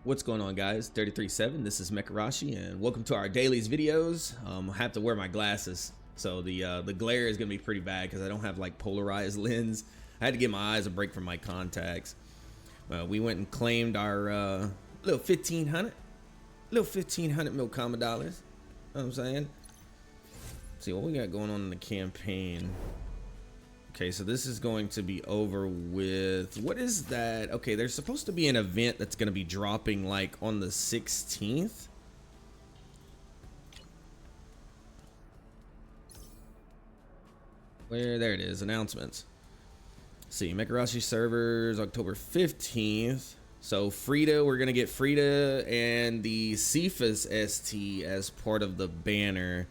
What's going on, guys? 33.7, this is Mecharashi, and welcome to our dailies videos. I have to wear my glasses, so the glare is gonna be pretty bad because I don't have like polarized lens. I had to give my eyes a break from my contacts. We went and claimed our little 1500 mil comma dollars. You know what I'm saying? Let's see what we got going on in the campaign. Okay, so this is going to be over with, what is that? Okay, there's supposed to be an event that's going to be dropping like on the 16th. There it is, announcements. Let's see, Mecharashi servers, October 15th. So Frida, we're going to get Frida and the Cephas ST as part of the banner.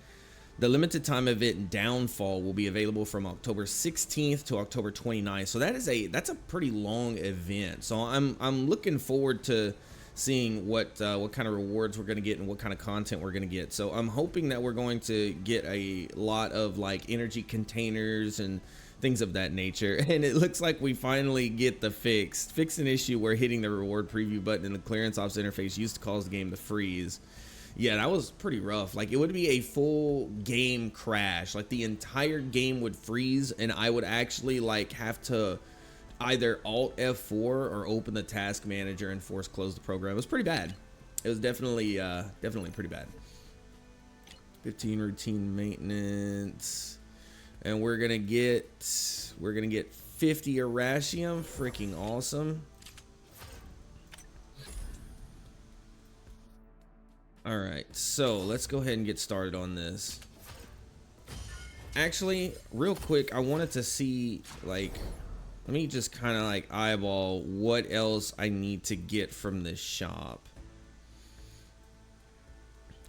The limited time event Downfall will be available from October 16th to October 29th. So that's a pretty long event. So I'm looking forward to seeing what kind of rewards we're going to get and what kind of content we're going to get. So I'm hoping that we're going to get a lot of like energy containers and things of that nature. And it looks like we finally get the fix an issue where hitting the reward preview button in the clearance ops interface used to cause the game to freeze. Yeah, that was pretty rough. Like, it would be a full game crash. Like, the entire game would freeze, and I would actually, like, have to either Alt F4 or open the task manager and force close the program. It was pretty bad. It was definitely pretty bad. 15 routine maintenance. And we're gonna get 50 Erasium. Freaking awesome. All right, so let's go ahead and get started on this. Actually, real quick, I wanted to see, like, let me just kind of like eyeball what else I need to get from this shop.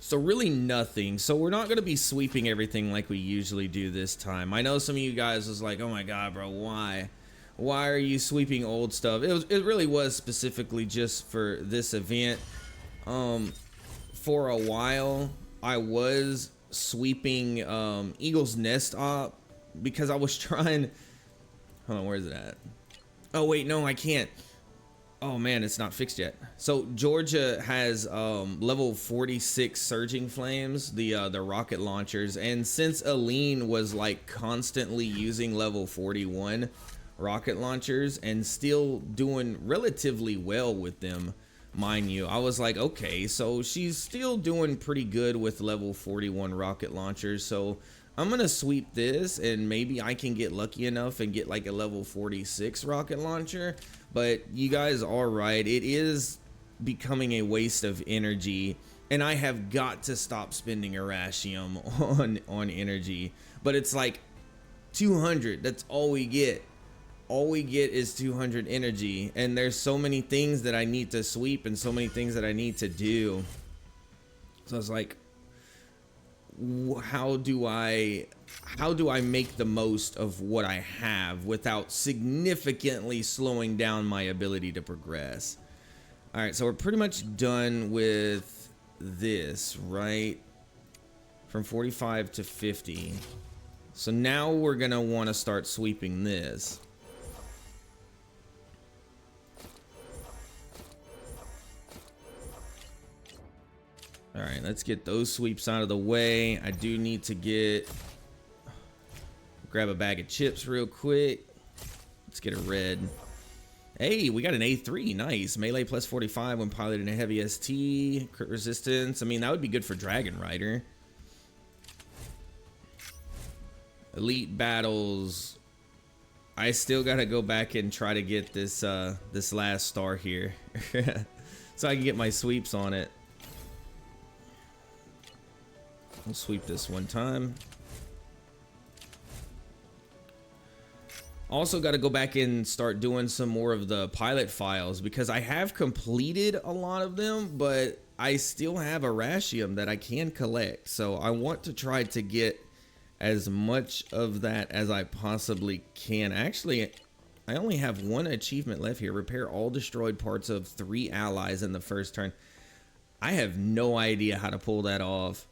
So really nothing. So we're not going to be sweeping everything like we usually do this time. I know some of you guys was like, oh my God, bro, why? Why are you sweeping old stuff? It really was specifically just for this event. For a while, I was sweeping Eagle's Nest op because I was trying. Hold on, where is it at? Oh wait, no, I can't. Oh man, it's not fixed yet. So Georgia has level 46 surging flames, the rocket launchers, and since Aline was like constantly using level 41 rocket launchers and still doing relatively well with them, mind you, I was like, okay, so she's still doing pretty good with level 41 rocket launchers, so I'm gonna sweep this and maybe I can get lucky enough and get like a level 46 rocket launcher. But you guys are right, it is becoming a waste of energy, and I have got to stop spending Erasium on energy. But it's like 200, that's all we get. All we get is 200 energy, and there's so many things that I need to sweep and so many things that I need to do. So I was like, how do I make the most of what I have without significantly slowing down my ability to progress? All right, so we're pretty much done with this, right? From 45 to 50. So now we're gonna want to start sweeping this. All right, let's get those sweeps out of the way. I do need to grab a bag of chips real quick. Let's get a red. Hey, we got an A3, nice. Melee plus 45 when piloting a heavy ST. Crit resistance, I mean, that would be good for Dragon Rider. Elite battles. I still gotta go back and try to get this this last star here. So I can get my sweeps on it. We'll sweep this one time. Also got to go back and start doing some more of the pilot files because I have completed a lot of them, but I still have Erasium that I can collect. So I want to try to get as much of that as I possibly can. Actually, I only have one achievement left here. Repair all destroyed parts of 3 allies in the first turn. I have no idea how to pull that off.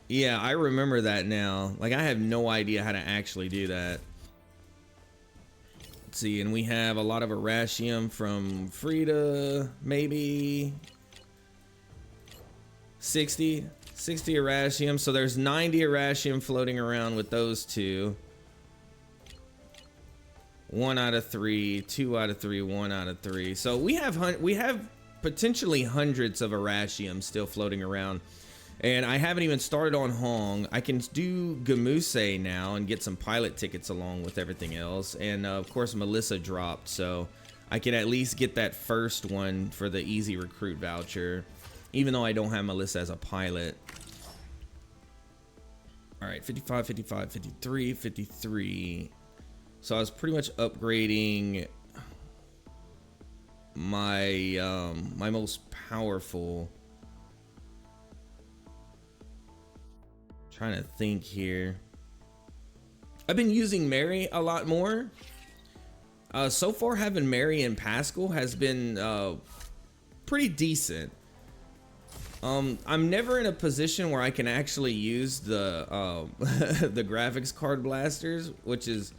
Yeah, I remember that now. Like, I have no idea how to actually do that. Let's see, and we have a lot of Erashium from Frida, maybe 60 Erashium. So there's 90 Erashium floating around with those two. 1 out of 3, 2 out of 3, 1 out of 3. So we have potentially hundreds of Erashium still floating around. And I haven't even started on Hong. I can do Gamuse now and get some pilot tickets along with everything else. And of course, Melissa dropped, so I can at least get that first one for the easy recruit voucher, even though I don't have Melissa as a pilot. All right, 55, 55, 53, 53. So I was pretty much upgrading my my most powerful. Trying to think here. I've been using Mary a lot more. So far, having Mary and Pascal has been pretty decent. I'm never in a position where I can actually use the the graphics card blasters, which is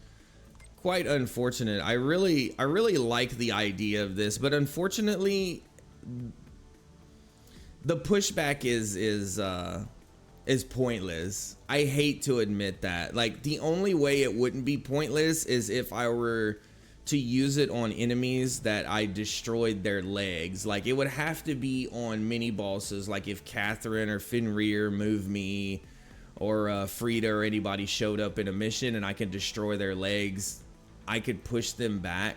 quite unfortunate. I really like the idea of this, but unfortunately, the pushback is pointless. I hate to admit that. Like, the only way it wouldn't be pointless is if I were to use it on enemies that I destroyed their legs. Like, it would have to be on mini bosses, like if Catherine or Fenrir move me, or Frida or anybody showed up in a mission and I could destroy their legs. I could push them back,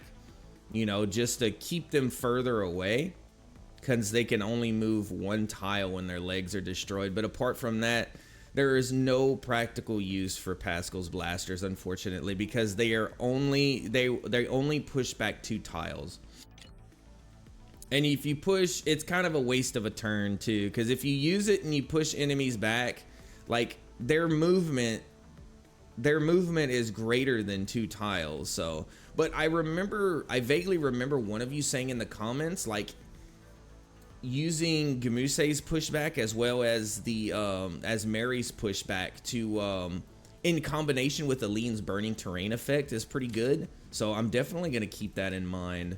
you know, just to keep them further away, because they can only move one tile when their legs are destroyed. But apart from that, there is no practical use for Pascal's blasters, unfortunately, because they are only they only push back 2 tiles. And if you push, it's kind of a waste of a turn too, because if you use it and you push enemies back, like their movement is greater than 2 tiles. So, but I vaguely remember one of you saying in the comments, like, using Gamuse's pushback as well as the as Mary's pushback to in combination with Aline's burning terrain effect is pretty good. So I'm definitely gonna keep that in mind.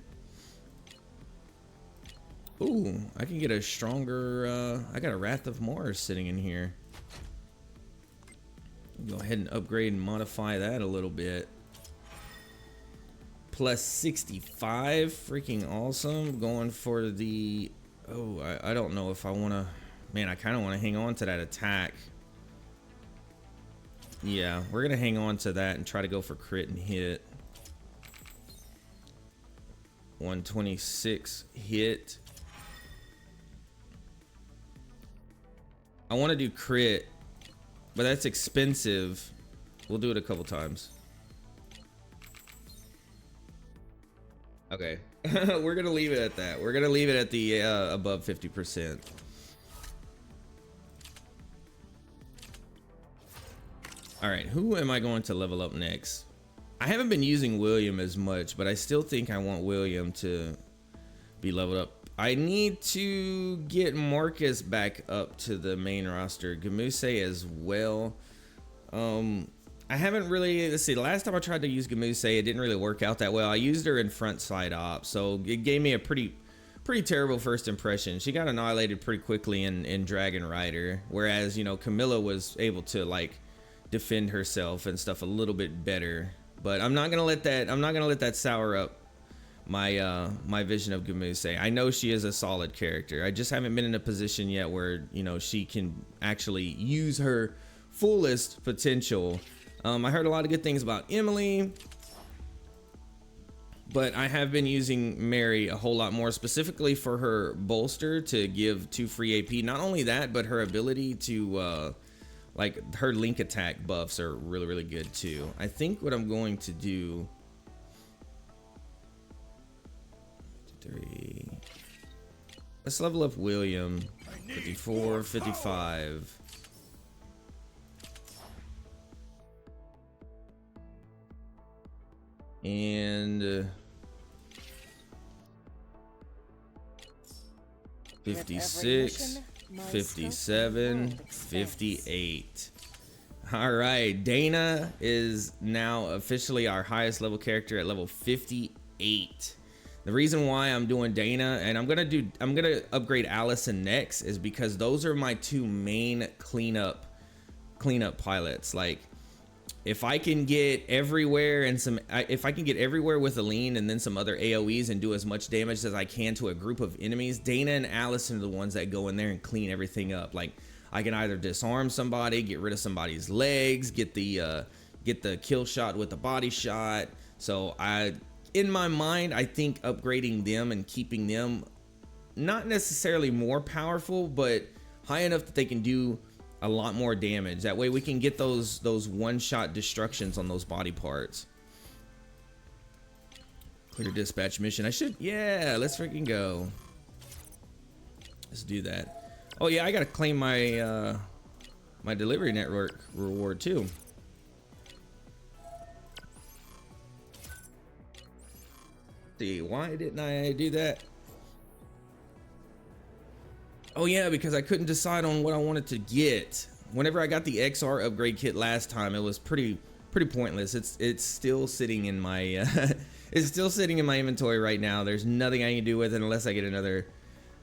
Ooh, I can get a stronger I got a Wrath of Mars sitting in here. Go ahead and upgrade and modify that a little bit. Plus 65, freaking awesome. Going for the, oh, I don't know if I want to, man, I kind of want to hang on to that attack. Yeah, we're going to hang on to that and try to go for crit and hit. 126 hit. I want to do crit, but that's expensive. We'll do it a couple times. Okay. We're gonna leave it at that. We're gonna leave it at the above 50%. All right, who am I going to level up next? I haven't been using William as much, but I still think I want William to be leveled up. I need to get Marcus back up to the main roster. Gamuse as well. I haven't really, let's see, the last time I tried to use Gamuse, it didn't really work out that well. I used her in front side op, so it gave me a pretty terrible first impression. She got annihilated pretty quickly in Dragon Rider, whereas, you know, Camilla was able to, like, defend herself and stuff a little bit better. But I'm not gonna let that sour up my my vision of Gamuse. I know she is a solid character. I just haven't been in a position yet where, you know, she can actually use her fullest potential. I heard a lot of good things about Emily, but I have been using Mary a whole lot more, specifically for her bolster to give 2 free AP. Not only that, but her ability to like, her link attack buffs are really good too. I think what I'm going to do, 3, let's level up William. 54, 55. And 56, 57, 58. All right, Dana is now officially our highest level character at level 58. The reason why I'm doing Dana and I'm gonna upgrade Allison next is because those are my two main cleanup pilots. Like, if I can get everywhere and if I can get everywhere with a lean and then some other AoEs and do as much damage as I can to a group of enemies, Dana and Allison are the ones that go in there and clean everything up. Like, I can either disarm somebody, get rid of somebody's legs, get the kill shot with the body shot. So in my mind, I think upgrading them and keeping them not necessarily more powerful, but high enough that they can do a lot more damage. That way we can get those one-shot destructions on those body parts. Clear dispatch mission. Yeah, let's freaking go. Let's do that. Oh yeah, I gotta claim my my delivery network reward too. See, why didn't I do that? Oh yeah, because I couldn't decide on what I wanted to get. Whenever I got the XR upgrade kit last time, it was pretty pointless. It's still sitting in my it's still sitting in my inventory right now. There's nothing I can do with it unless I get another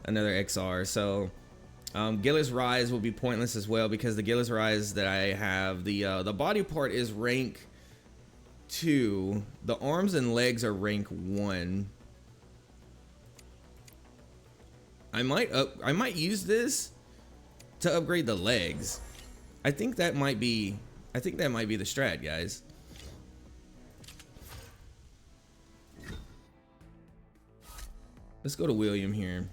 XR. So Gillis Rise will be pointless as well, because the Gillis Rise that I have, the body part is rank 2. The arms and legs are rank 1. I might use this to upgrade the legs. I think that might be the strat, guys. Let's go to William here.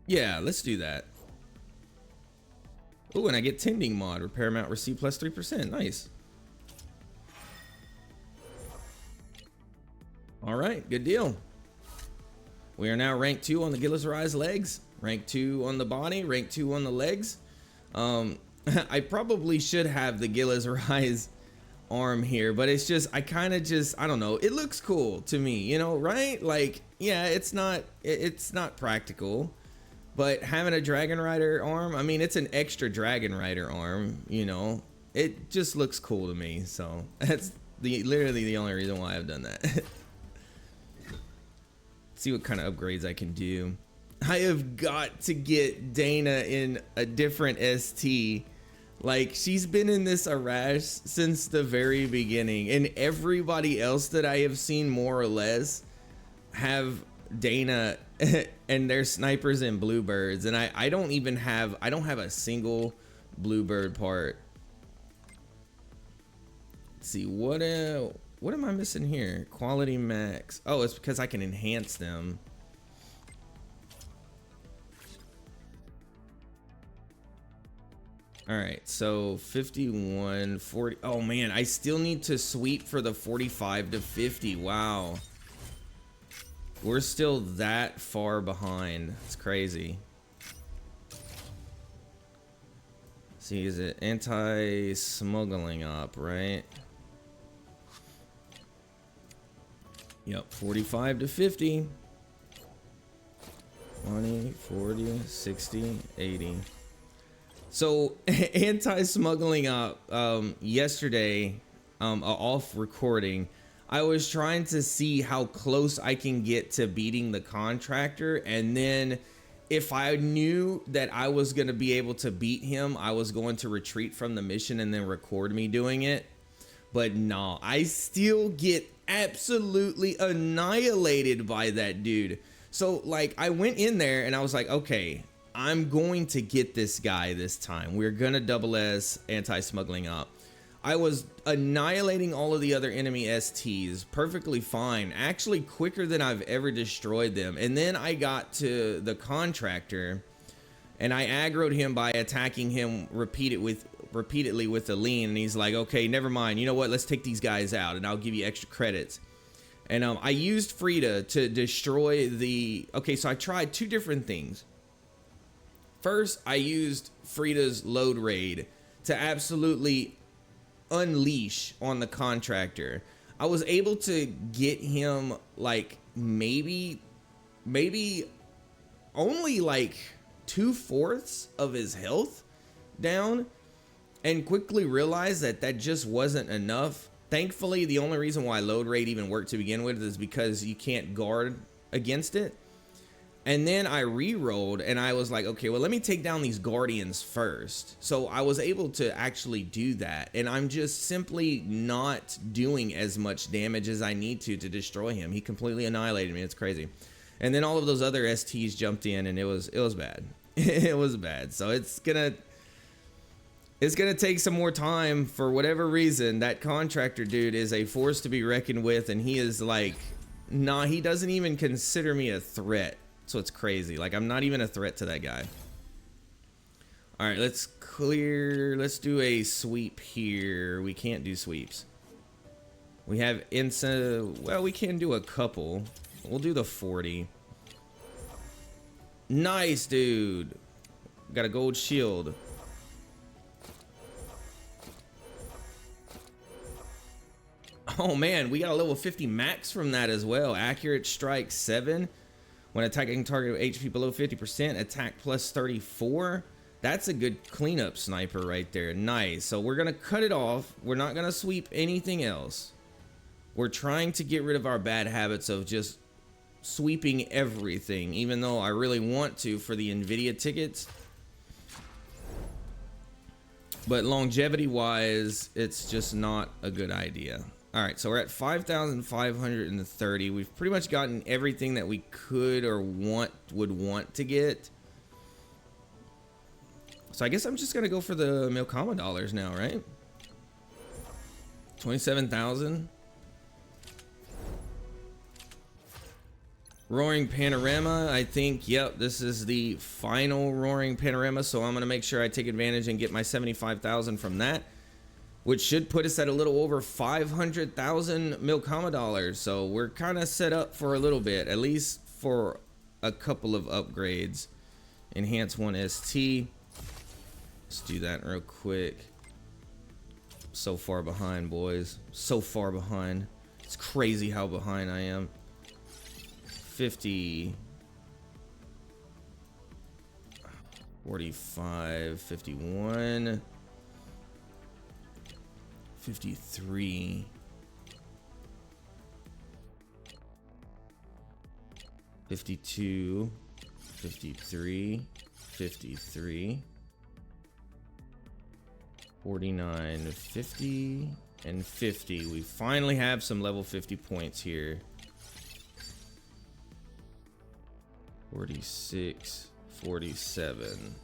Yeah, let's do that. Oh, and I get tending mod. Repair mount receipt plus 3%. Nice. All right, good deal. We are now rank 2 on the Gillis Rise legs, rank 2 on the body, rank 2 on the legs. I probably should have the Gillis Rise arm here, but it's just, I don't know. It looks cool to me, you know, right? Like, yeah, it's not practical. But having a Dragon Rider arm, I mean, it's an extra Dragon Rider arm, you know. It just looks cool to me, so that's literally the only reason why I've done that. See what kind of upgrades I can do. I have got to get Dana in a different ST. Like, she's been in this Arash since the very beginning, and everybody else that I have seen more or less have Dana and their snipers and bluebirds, and I don't have a single bluebird part. Let's see, what am I missing here? Quality max. Oh, it's because I can enhance them. All right, so 51, 40. Oh man, I still need to sweep for the 45 to 50. Wow. We're still that far behind. It's crazy. See, is it anti-smuggling up, right? Yep, 45 to 50. 20, 40, 60, 80. So, anti-smuggling up, yesterday, off recording, I was trying to see how close I can get to beating the contractor, and then if I knew that I was going to be able to beat him, I was going to retreat from the mission and then record me doing it. But no, I still get absolutely annihilated by that dude. So like, I went in there and I was like, okay, I'm going to get this guy this time. We're going to double S anti-smuggling up. I was annihilating all of the other enemy STs perfectly fine, actually quicker than I've ever destroyed them. And then I got to the contractor and I aggroed him by attacking him repeatedly with the lean, and he's like, okay, never mind, you know what, let's take these guys out and I'll give you extra credits. And I used Frida to destroy the, okay, so I tried two different things. First, I used Frida's load raid to absolutely unleash on the contractor. I was able to get him like maybe only like 2/4 of his health down, and quickly realized that that just wasn't enough. Thankfully, the only reason why load rate even worked to begin with is because you can't guard against it. And then I re-rolled and I was like, okay, well, let me take down these guardians first. So I was able to actually do that. And I'm just simply not doing as much damage as I need to destroy him. He completely annihilated me. It's crazy. And then all of those other STs jumped in and it was bad. It was bad. So it's gonna take some more time. For whatever reason, that contractor dude is a force to be reckoned with, and he is like, nah, he doesn't even consider me a threat. So it's crazy. Like, I'm not even a threat to that guy. All right, let's do a sweep here. We can't do sweeps. We have well, we can do a couple. We'll do the 40. Nice, dude. Got a gold shield. Oh man, we got a level 50 max from that as well. Accurate strike 7. When attacking target with HP below 50%, attack plus 34. That's a good cleanup sniper right there. Nice. So we're gonna cut it off. We're not gonna sweep anything else. We're trying to get rid of our bad habits of just sweeping everything, even though I really want to for the Nvidia tickets. But longevity wise, it's just not a good idea. All right, so we're at 5,530. We've pretty much gotten everything that we could or would want to get. So I guess I'm just gonna go for the Milkama dollars now, right? 27,000. Roaring Panorama, I think, yep, this is the final Roaring Panorama, so I'm gonna make sure I take advantage and get my 75,000 from that, which should put us at a little over 500,000 Milkama dollars. So we're kind of set up for a little bit, at least for a couple of upgrades. Enhance 1 ST. Let's do that real quick. So far behind, boys. So far behind. It's crazy how behind I am. 50. 45. 51. 53, 52, 53, 53, 49, 50, and 50. We finally have some level 50 points here. 46, 47.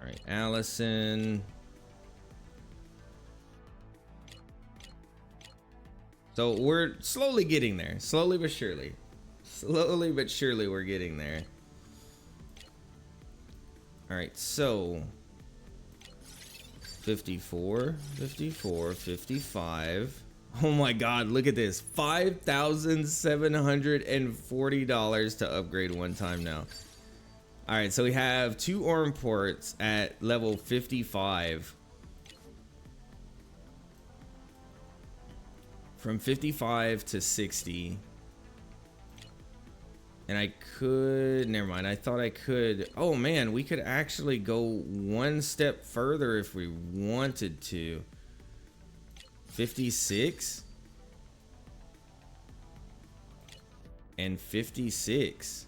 All right, Allison. So we're slowly getting there. Slowly but surely. Slowly but surely we're getting there. All right, so 54, 54, 55. Oh my God, look at this. $5,740 to upgrade one time now. All right, so we have 2 arm ports at level 55. From 55 to 60. And I could, never mind, I thought I could, oh man, we could actually go one step further if we wanted to. 56. And 56.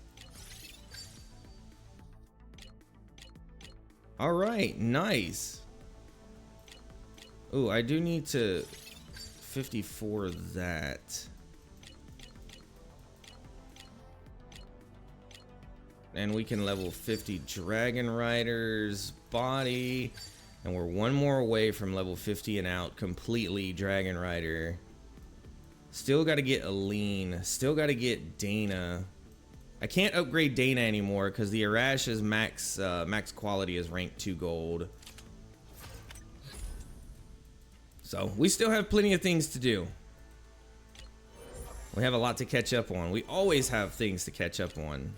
All right, nice. Oh, I do need to 54 that. And we can level 50 Dragon Riders body. And we're one more away from level 50 and out completely Dragon Rider. Still got to get Aline. Still got to get Dana. I can't upgrade Dana anymore because the Arash's max quality is ranked 2 gold. So we still have plenty of things to do. We have a lot to catch up on. We always have things to catch up on.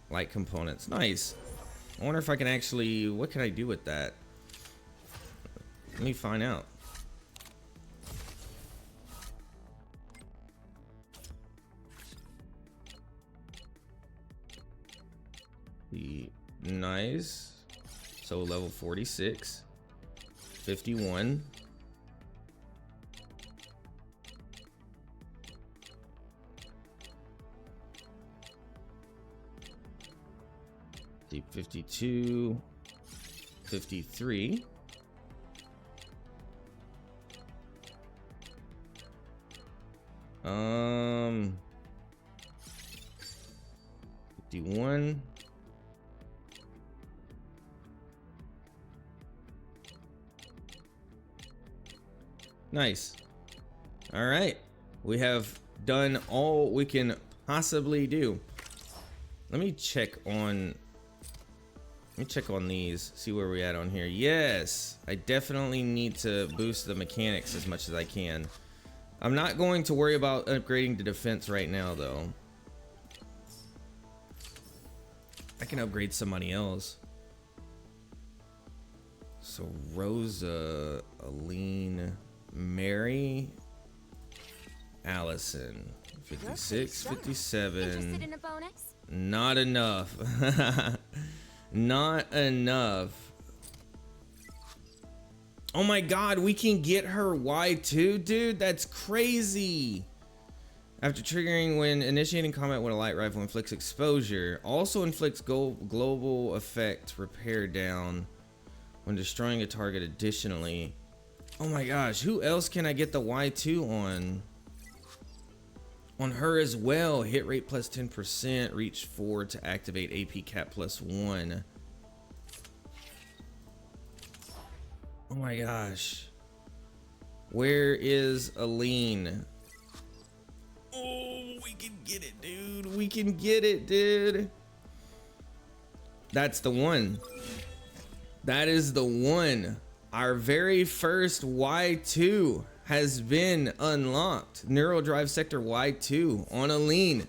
Light components, nice. I wonder if I can actually, what can I do with that? Let me find out. The nice. So level 46. 51. The 52. 53. Um, 51. Nice. All right. We have done all we can possibly do. Let me check on these, see where we're at on here. Yes, I definitely need to boost the mechanics as much as I can. I'm not going to worry about upgrading the defense right now, though. I can upgrade somebody else. So Rosa, Aline, Mary, Allison, 56, 57. Interested in a bonus? Not enough. Not enough. Oh my god, we can get her Y2, dude. That's crazy. After triggering when initiating combat with a light rifle, inflicts exposure. Also inflicts global effect repair down when destroying a target additionally. Oh my gosh, who else can I get the Y2 on? On her as well. Hit rate plus 10%, reach 4 to activate AP cap plus 1. Oh my gosh. Where is Aline? Oh, we can get it, dude. We can get it, dude. That's the one. That is the one. Our very first Y2 has been unlocked. Neural Drive Sector Y2 on Aline.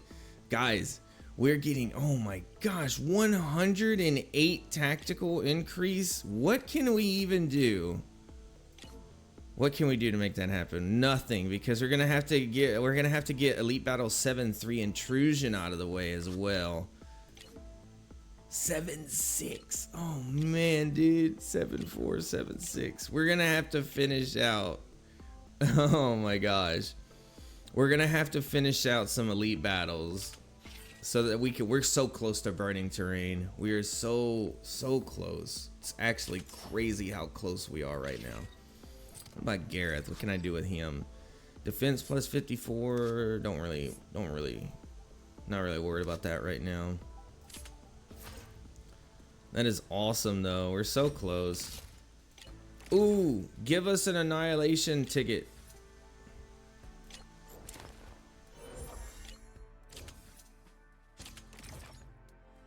Guys, we're getting, oh my gosh, 108 tactical increase. What can we even do? What can we do to make that happen? Nothing, because we're gonna have to get Elite Battle 7-3 Intrusion out of the way as well. 7-6. Oh man, dude. 7-4, 7-6. We're gonna have to finish out. Oh my gosh. We're gonna have to finish out some elite battles so that we're so close to burning terrain. We are so close. It's actually crazy how close we are right now. What about Gareth? What can I do with him? Defense plus 54. Not really worried about that right now. That is awesome though. We're so close. Ooh, give us an annihilation ticket.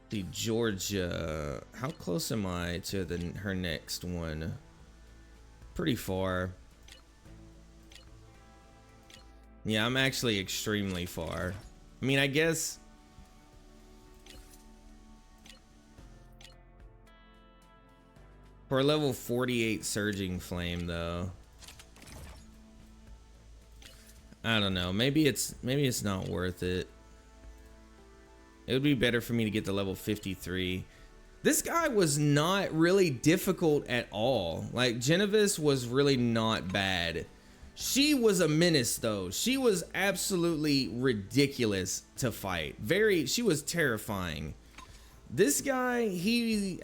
The Georgia. How close am I to her next one? Pretty far. Yeah, I'm actually extremely far. I mean, I guess for a level 48 Surging Flame though, I don't know. Maybe it's not worth it. It would be better for me to get to level 53. This guy was not really difficult at all. Like, Genevieve was really not bad. She was a menace though. She was absolutely ridiculous to fight. She was terrifying. This guy,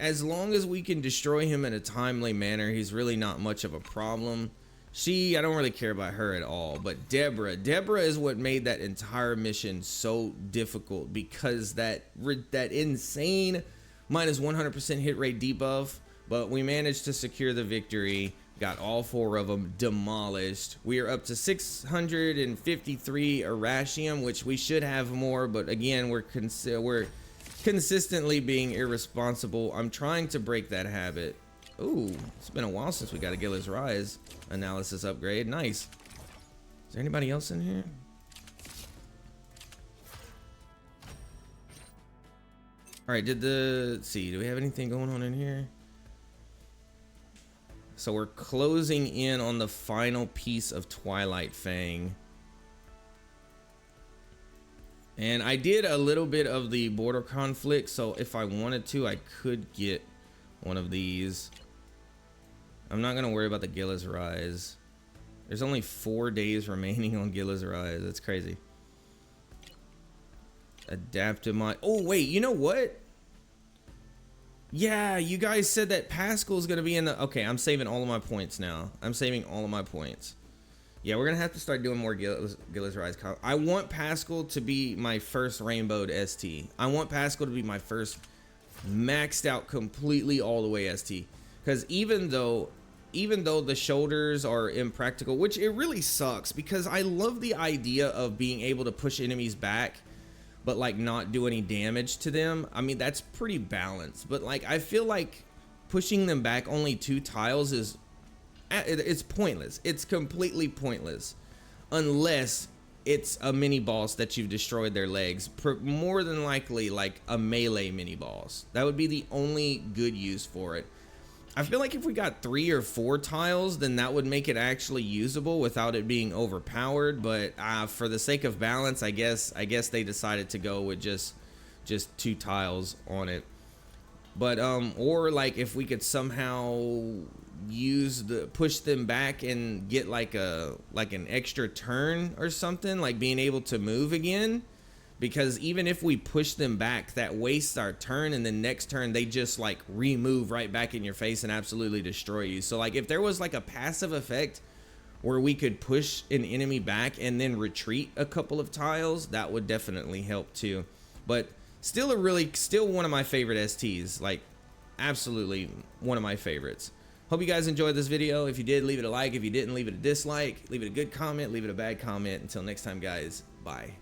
as long as we can destroy him in a timely manner, he's really not much of a problem. I don't really care about her at all, but Deborah is what made that entire mission so difficult, because that insane minus 100% hit rate debuff, but we managed to secure the victory, got all 4 of them demolished. We are up to 653 Erashium, which we should have more, but again, we're consistently being irresponsible. I'm trying to break that habit. Ooh, it's been a while since we got a Gillis Rise analysis upgrade. Nice. Is there anybody else in here? All right, let's see, do we have anything going on in here? So we're closing in on the final piece of Twilight Fang. And I did a little bit of the border conflict, so if I wanted to, I could get one of these. I'm not gonna worry about the Gilla's Rise. There's only 4 days remaining on Gilla's Rise. That's crazy. Adaptive mod. Oh wait, you know what? Yeah, you guys said that Pascal's gonna be in the. Okay, I'm saving all of my points now. I'm saving all of my points. Yeah, we're gonna have to start doing more Gilla's Rise. I want Pascal to be my first rainbowed ST. I want Pascal to be my first maxed out completely all the way ST. Because even though the shoulders are impractical, which it really sucks, because I love the idea of being able to push enemies back, but like not do any damage to them. I mean, that's pretty balanced, but like I feel like pushing them back only 2 tiles is it's pointless. It's completely pointless unless it's a mini boss that you've destroyed their legs. More than likely like a melee mini boss. That would be the only good use for it. I feel like if we got 3 or 4 tiles, then that would make it actually usable without it being overpowered. But for the sake of balance, I guess they decided to go with just 2 tiles on it. But or like if we could somehow push them back and get like an extra turn or something, like being able to move again. Because even if we push them back, that wastes our turn, and then next turn they just like remove right back in your face and absolutely destroy you. So like if there was like a passive effect where we could push an enemy back and then retreat a couple of tiles, that would definitely help too. But still one of my favorite STs, like absolutely one of my favorites. Hope you guys enjoyed this video. If you did, leave it a like. If you didn't, leave it a dislike. Leave it a good comment, leave it a bad comment. Until next time, guys, bye.